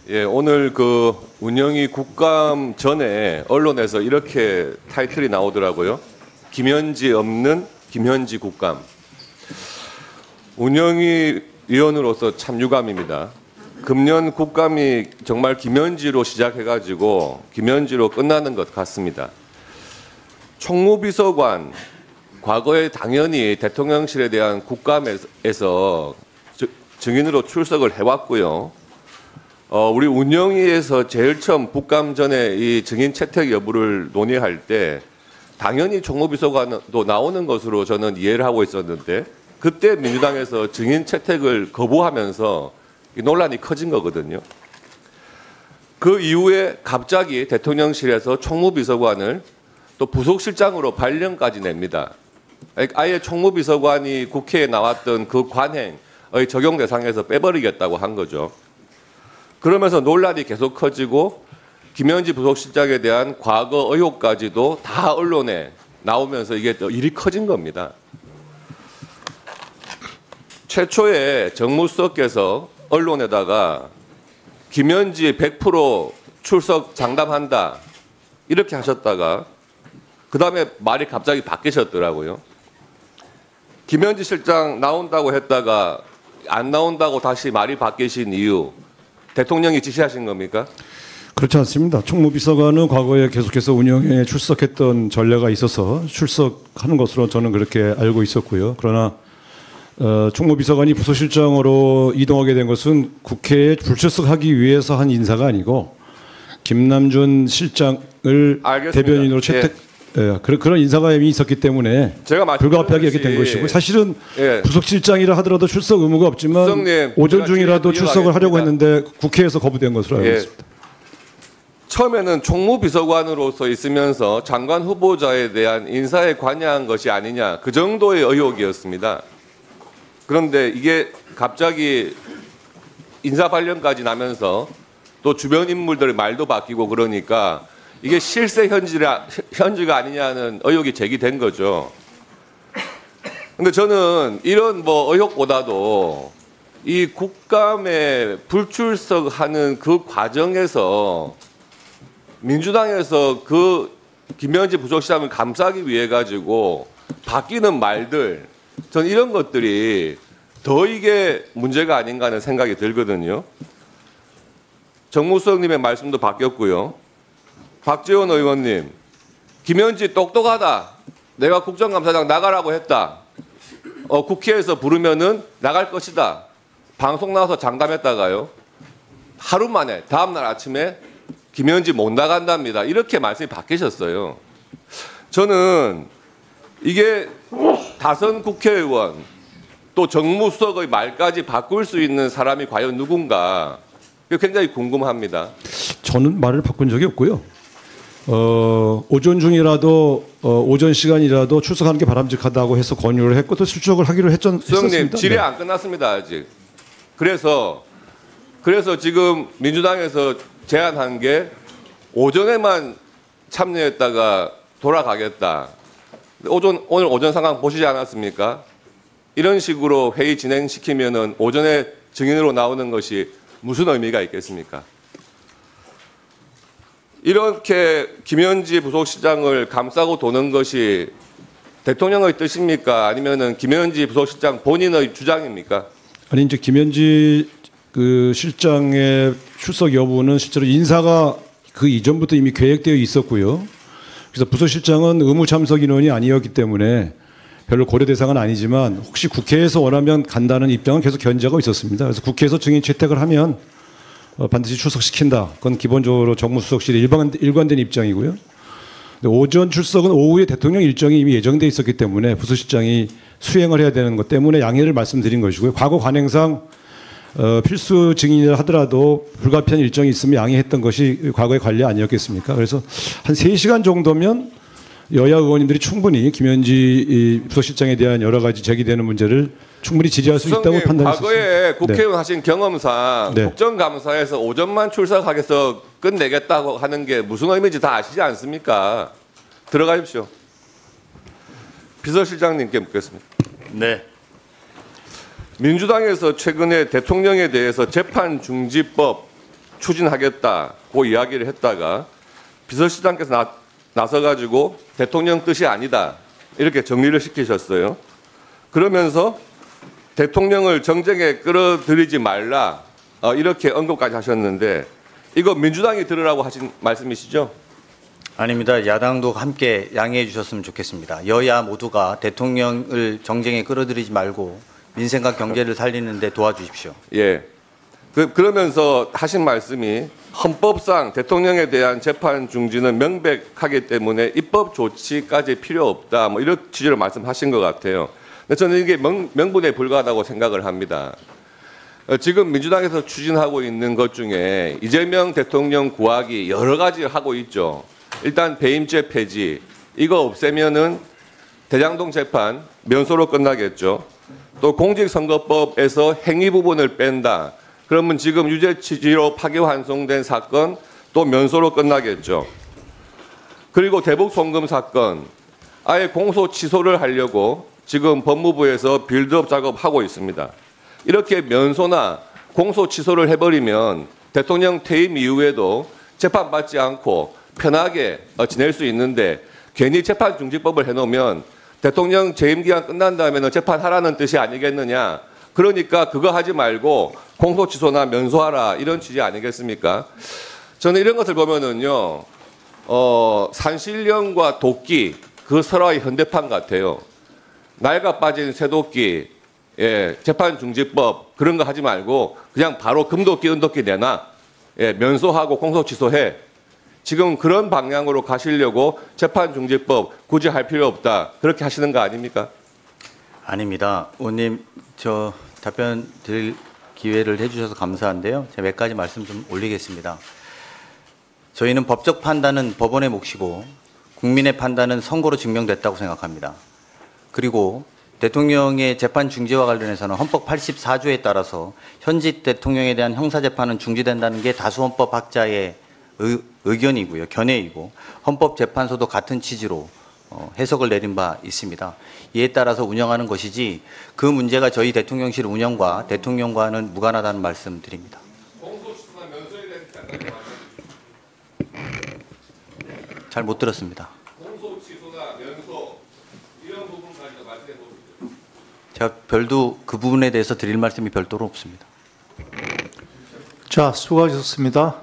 예, 오늘 그 운영위 국감 전에 언론에서 이렇게 타이틀이 나오더라고요. 김현지 없는 김현지 국감. 운영위 위원으로서 참 유감입니다. 금년 국감이 정말 김현지로 시작해가지고 김현지로 끝나는 것 같습니다. 총무비서관, 과거에 당연히 대통령실에 대한 국감에서 증인으로 출석을 해왔고요. 우리 운영위에서 제일 처음 국감 전에 이 증인 채택 여부를 논의할 때 당연히 총무비서관도 나오는 것으로 저는 이해를 하고 있었는데 그때 민주당에서 증인 채택을 거부하면서 논란이 커진 거거든요. 그 이후에 갑자기 대통령실에서 총무비서관을 또 부속실장으로 발령까지 냅니다. 아예 총무비서관이 국회에 나왔던 그 관행의 적용 대상에서 빼버리겠다고 한 거죠. 그러면서 논란이 계속 커지고 김현지 부속실장에 대한 과거 의혹까지도 다 언론에 나오면서 이게 더 일이 커진 겁니다. 최초에 정무수석께서 언론에다가 김현지 100% 출석 장담한다 이렇게 하셨다가 그 다음에 말이 갑자기 바뀌셨더라고요. 김현지 실장 나온다고 했다가 안 나온다고 다시 말이 바뀌신 이유 대통령이 지시하신 겁니까? 그렇지 않습니다. 총무비서관은 과거에 계속해서 운영에 출석했던 전례가 있어서 출석하는 것으로 저는 그렇게 알고 있었고요. 그러나 총무비서관이 부서실장으로 이동하게 된 것은 국회에 불출석하기 위해서 한 인사가 아니고 김남준 실장을 알겠습니다. 대변인으로 채택 그런 인사가 이미 있었기 때문에 불가피하게 이렇게 된 것이고 사실은 부속실장이라 하더라도 출석 의무가 없지만 수석님, 오전 중이라도 출석을 하려고 했는데 국회에서 거부된 것으로 알고 있습니다. 처음에는 총무비서관으로서 있으면서 장관 후보자에 대한 인사에 관여한 것이 아니냐 그 정도의 의혹이었습니다. 그런데 이게 갑자기 인사 발령까지 나면서 또 주변 인물들의 말도 바뀌고 그러니까 이게 실세 현지가 아니냐는 의혹이 제기된 거죠. 근데 저는 이런 의혹보다도 이 국감에 불출석하는 그 과정에서 민주당에서 그 김현지 부속실장을 감싸기 위해 가지고 바뀌는 말들 전 이런 것들이 더 이게 문제가 아닌가 하는 생각이 들거든요. 정무수석님의 말씀도 바뀌었고요. 박지원 의원님, 김현지 똑똑하다. 내가 국정감사장 나가라고 했다. 국회에서 부르면은 나갈 것이다. 방송 나와서 장담했다가요. 하루 만에 다음날 아침에 김현지 못 나간답니다. 이렇게 말씀이 바뀌셨어요. 저는 이게 다선 국회의원 또 정무수석의 말까지 바꿀 수 있는 사람이 과연 누군가 굉장히 궁금합니다. 저는 말을 바꾼 적이 없고요. 오전 중이라도 오전 시간이라도 출석하는 게 바람직하다고 해서 권유를 했고 또 출석을 하기로 했었습니다. 수석님 질의 안 끝났습니다 아직. 그래서 지금 민주당에서 제안한 게 오전에만 참여했다가 돌아가겠다. 오늘 오전 상황 보시지 않았습니까? 이런 식으로 회의 진행시키면은 오전에 증인으로 나오는 것이 무슨 의미가 있겠습니까? 이렇게 김현지 부속실장을 감싸고 도는 것이 대통령의 뜻입니까? 아니면은 김현지 부속실장 본인의 주장입니까? 아니 이제 김현지 그 실장의 출석 여부는 실제로 인사가 그 이전부터 이미 계획되어 있었고요. 그래서 부서실장은 의무 참석 인원이 아니었기 때문에 별로 고려 대상은 아니지만 혹시 국회에서 원하면 간다는 입장은 계속 견지하고 있었습니다. 그래서 국회에서 증인 채택을 하면 반드시 출석시킨다. 그건 기본적으로 정무수석실의 일관된 입장이고요. 오전 출석은 오후에 대통령 일정이 이미 예정돼 있었기 때문에 부서실장이 수행을 해야 되는 것 때문에 양해를 말씀드린 것이고요. 과거 관행상 필수 증인이라 하더라도 불가피한 일정이 있으면 양해했던 것이 과거의 관례 아니었겠습니까? 그래서 한 3시간 정도면 여야 의원님들이 충분히 김현지 부서실장에 대한 여러 가지 제기되는 문제를 충분히 지지할 수 있다고 판단했습니다. 과거에 국회의원 하신 경험상 국정감사에서 오전만 출석하겠어 끝내겠다고 하는 게 무슨 의미인지 다 아시지 않습니까? 들어가십시오. 비서실장님께 묻겠습니다. 네. 민주당에서 최근에 대통령에 대해서 재판중지법 추진하겠다고 이야기를 했다가 비서실장께서 나서가지고 대통령 뜻이 아니다 이렇게 정리를 시키셨어요. 그러면서 대통령을 정쟁에 끌어들이지 말라 이렇게 언급까지 하셨는데 이거 민주당이 들으라고 하신 말씀이시죠? 아닙니다. 야당도 함께 양해해 주셨으면 좋겠습니다. 여야 모두가 대통령을 정쟁에 끌어들이지 말고 민생과 경제를 살리는 데 도와주십시오. 예. 그러면서 하신 말씀이 헌법상 대통령에 대한 재판 중지는 명백하기 때문에 입법 조치까지 필요 없다. 뭐 이런 취지로 말씀하신 것 같아요. 근데 저는 이게 명분에 불과하다고 생각을 합니다. 지금 민주당에서 추진하고 있는 것 중에 이재명 대통령 구하기 여러 가지 하고 있죠. 일단 배임죄 폐지 이거 없애면은 대장동 재판 면소로 끝나겠죠. 또 공직선거법에서 행위 부분을 뺀다. 그러면 지금 유죄 취지로 파기환송된 사건 또 면소로 끝나겠죠. 그리고 대북 송금 사건 아예 공소 취소를 하려고 지금 법무부에서 빌드업 작업하고 있습니다. 이렇게 면소나 공소 취소를 해버리면 대통령 퇴임 이후에도 재판받지 않고 편하게 지낼 수 있는데 괜히 재판중지법을 해놓으면 대통령 재임기간 끝난 다음에는 재판하라는 뜻이 아니겠느냐. 그러니까 그거 하지 말고 공소 취소나 면소하라 이런 취지 아니겠습니까? 저는 이런 것을 보면은요, 산신령과 도끼 그 설화의 현대판 같아요. 낡아 빠진 쇠도끼, 예, 재판중지법 그런 거 하지 말고 그냥 바로 금도끼, 은도끼 내놔. 예, 면소하고 공소 취소해. 지금 그런 방향으로 가시려고 재판중지법 굳이 할 필요 없다. 그렇게 하시는 거 아닙니까? 아닙니다. 의원님, 저 답변 드릴 기회를 해주셔서 감사한데요. 제가 몇 가지 말씀 좀 올리겠습니다. 저희는 법적 판단은 법원의 몫이고 국민의 판단은 선거로 증명됐다고 생각합니다. 그리고 대통령의 재판 중지와 관련해서는 헌법 84조에 따라서 현직 대통령에 대한 형사재판은 중지된다는 게 다수헌법학자의 의견이고요. 견해이고 헌법재판소도 같은 취지로 해석을 내린 바 있습니다. 이에 따라서 운영하는 것이지 그 문제가 저희 대통령실 운영과 대통령과는 무관하다는 말씀 드립니다. 잘 못 들었습니다. 공소 취소나 면소 이런 부분까지도 말씀해 보시죠. 제가 별도 그 부분에 대해서 드릴 말씀이 별도로 없습니다. 자, 수고하셨습니다.